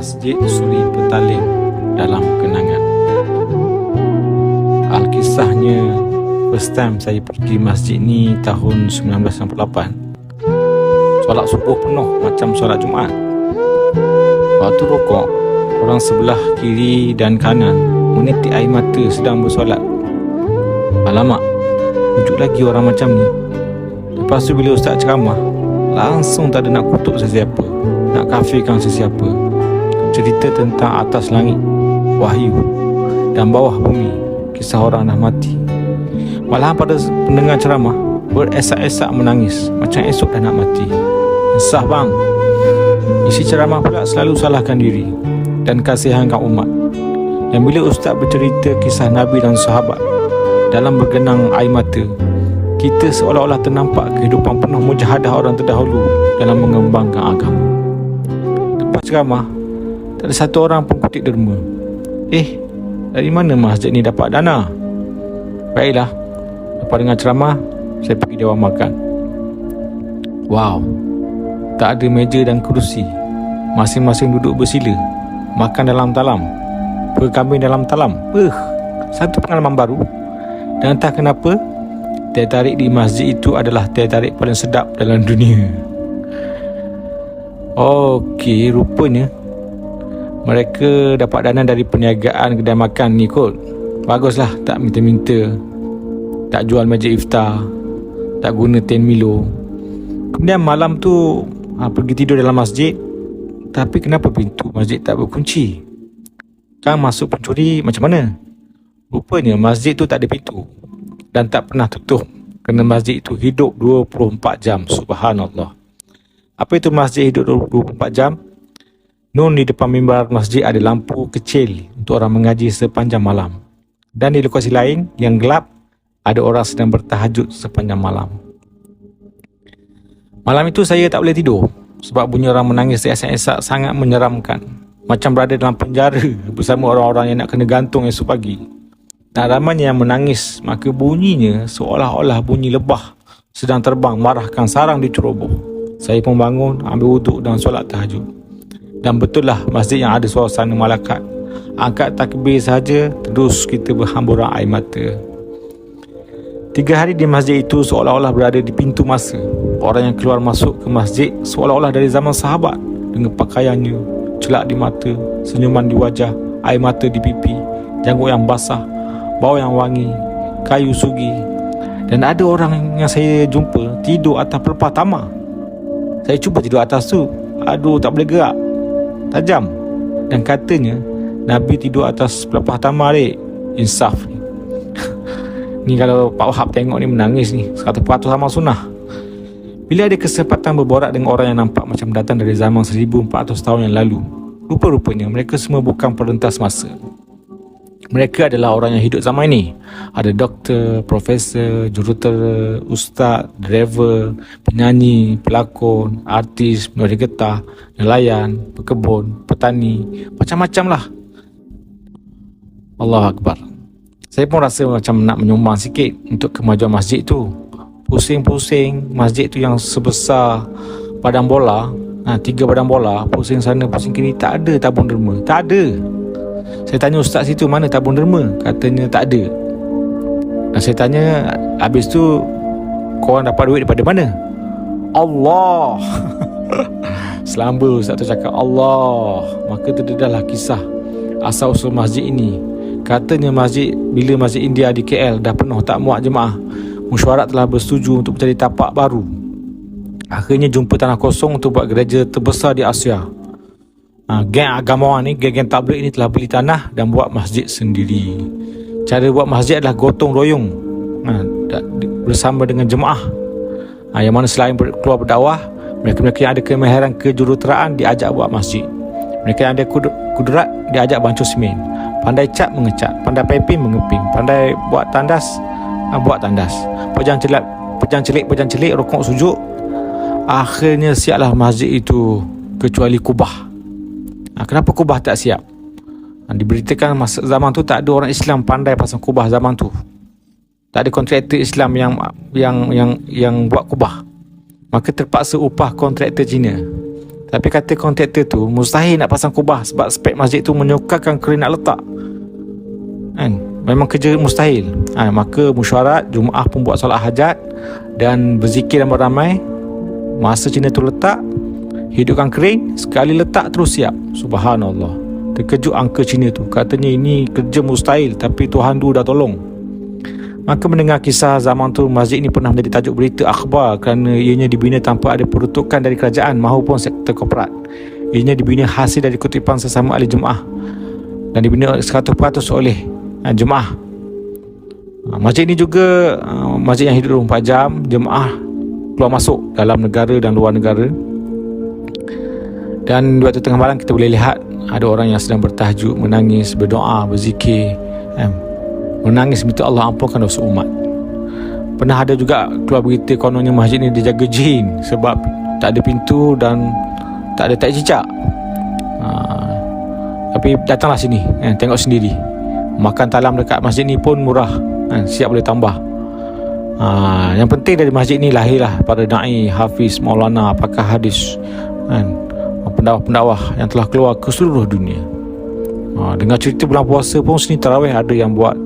Masjid Suri Petaling dalam kenangan. Alkisahnya, first time saya pergi masjid ni tahun 1998. Solat subuh penuh macam solat Jumaat. Waktu rukuk, orang sebelah kiri dan kanan menitik air mata sedang bersolat. Alamak, wujud lagi orang macam ni. Lepas tu bila ustaz ceramah, langsung tak ada nak kutuk sesiapa, nak kafirkan sesiapa. Cerita tentang atas langit, wahyu, dan bawah bumi, kisah orang dah mati. Malahan pada pendengar ceramah beresak-esak menangis macam esok dah nak mati. Insaf bang. Isi ceramah pula selalu salahkan diri dan kasihankan umat. Dan bila ustaz bercerita kisah Nabi dan sahabat dalam bergenang air mata, kita seolah-olah ternampak kehidupan penuh mujahadah orang terdahulu dalam mengembangkan agama. Lepas ceramah, tak ada satu orang pun kutip derma. Dari mana masjid ni dapat dana? Baiklah, lepas dengar ceramah, saya pergi dewan makan. Wow, tak ada meja dan kerusi. Masing-masing duduk bersila, makan dalam talam, berkambing dalam talam. Satu pengalaman baru. Dan entah kenapa, teh tarik di masjid itu adalah teh tarik paling sedap dalam dunia. Okey, rupanya mereka dapat dana dari perniagaan kedai makan ni kot. Baguslah, tak minta-minta, tak jual meja iftar, tak guna tin Milo. Kemudian malam tu pergi tidur dalam masjid. Tapi kenapa pintu masjid tak berkunci? Kan masuk pencuri macam mana? Rupanya masjid tu tak ada pintu dan tak pernah tutup, kerana masjid itu hidup 24 jam. Subhanallah. Apa itu masjid hidup 24 jam? Nun di depan mimbar masjid ada lampu kecil untuk orang mengaji sepanjang malam. Dan di lokasi lain yang gelap, ada orang sedang bertahajud sepanjang malam. Malam itu saya tak boleh tidur sebab bunyi orang menangis esak-esak sangat menyeramkan. Macam berada dalam penjara bersama orang-orang yang nak kena gantung esok pagi. Dan ramainya yang menangis, maka bunyinya seolah-olah bunyi lebah sedang terbang marahkan sarang di ceroboh. Saya pun bangun, ambil wuduk dan solat tahajud. Dan betul lah masjid yang ada suasana malakat. Angkat takbir saja, terus kita berhamburan air mata. 3 hari di masjid itu seolah-olah berada di pintu masa. Orang yang keluar masuk ke masjid seolah-olah dari zaman sahabat, dengan pakaiannya, celak di mata, senyuman di wajah, air mata di pipi, janggut yang basah, bau yang wangi, kayu sugi. Dan ada orang yang saya jumpa tidur atas pelepah tamar. Saya cuba tidur atas tu, tak boleh gerak, tajam. Dan katanya Nabi tidur atas pelepah tamar dek. Insaf ni. Ni kalau Pak Wahab tengok ni menangis ni, 100% sama sunnah. Bila ada kesempatan berborak dengan orang yang nampak macam datang dari zaman 1400 tahun yang lalu, rupa-rupanya mereka semua bukan perentas masa. Mereka adalah orang yang hidup zaman ini. Ada doktor, profesor, jurutera, ustaz, driver, penyanyi, pelakon, artis, penari getah, nelayan, pekebun, petani, macam-macam lah. Allahu Akbar. Saya pun rasa macam nak menyumbang sikit untuk kemajuan masjid tu. Pusing-pusing masjid tu yang sebesar padang bola, 3 padang bola, pusing sana pusing kiri, tak ada tabung derma. Tak ada. Saya tanya ustaz situ, mana tabung derma? Katanya tak ada. Dan saya tanya, habis tu korang dapat duit daripada mana? Allah. Selamba ustaz tu cakap Allah. Maka terdedahlah kisah asal-usul masjid ini. Katanya bila masjid India di KL dah penuh tak muat jemaah, mesyuarat telah bersetuju untuk mencari tapak baru. Akhirnya jumpa tanah kosong untuk buat gereja terbesar di Asia. Geng agamawan ni, geng tabligh ni telah beli tanah dan buat masjid sendiri. Cara buat masjid adalah gotong royong bersama dengan jemaah. Yang mana selain keluar berdakwah, mereka-mereka yang ada kemahiran kejuruteraan diajak buat masjid. Mereka yang ada kudrat diajak bancuh semen, pandai cat mengecat, pandai piping mengeping, pandai buat tandas buat tandas, pejang celik, rukuk sujud. Akhirnya siaplah masjid itu, kecuali Kubah. Kenapa Kubah tak siap? Diberitakan masa zaman tu tak ada orang Islam pandai pasang Kubah zaman tu. Tak ada kontraktor Islam yang buat Kubah. Maka terpaksa upah kontraktor Cina. Tapi kata kontraktor tu mustahil nak pasang kubah sebab spek masjid tu menyukarkan crane nak letak kan. Memang kerja mustahil. Maka mesyuarat, Jumaah pun buat solat hajat dan berzikir ramai-ramai. Masa Cina tu letak, hidupkan crane, sekali letak terus siap. Subhanallah. Terkejut angka Cina tu, katanya ini kerja mustahil tapi Tuhan tu dah tolong. Maka mendengar kisah zaman tu, masjid ini pernah menjadi tajuk berita akhbar kerana ianya dibina tanpa ada peruntukan dari kerajaan maupun sektor korporat. Ianya dibina hasil dari kutipan sesama ahli Jumaah dan dibina 100% oleh Jumaah. Masjid ini juga masjid yang hidup 24 jam. Jemaah keluar masuk dalam negara dan luar negara. Dan waktu tengah malam kita boleh lihat ada orang yang sedang bertahajud, menangis, berdoa, berzikir, menangis minta Allah ampunkan dosa umat. Pernah ada juga keluar berita kononnya masjid ni dijaga jin sebab tak ada pintu dan tak ada cicak. Tapi datanglah sini, tengok sendiri. Makan talam dekat masjid ni pun murah, siap boleh tambah. Yang penting dari masjid ni lahirlah para da'i, hafiz, maulana, pakar hadis, pendakwah-pendakwah yang telah keluar ke seluruh dunia. Dengan cerita bulan puasa pun sini tarawih ada yang buat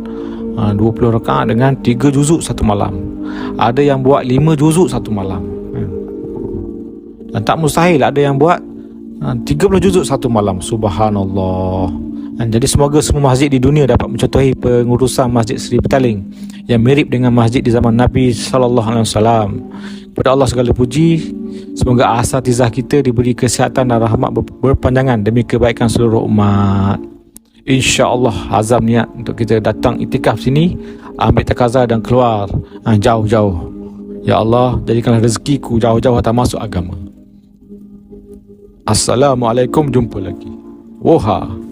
20 rakaat dengan 3 juzuk satu malam. Ada yang buat 5 juzuk satu malam. Dan tak mustahil ada yang buat 30 juzuk satu malam. Subhanallah. Jadi semoga semua masjid di dunia dapat mencontohi pengurusan Masjid Seri Petaling yang mirip dengan masjid di zaman Nabi SAW. Kepada Allah segala puji. Semoga asatizah kita diberi kesihatan dan rahmat berpanjangan demi kebaikan seluruh umat. InsyaAllah azam niat untuk kita datang itikaf sini, ambil takazah dan keluar jauh-jauh. Ya Allah, jadikanlah rezekiku jauh-jauh atau masuk agama. Assalamualaikum, jumpa lagi. Woha.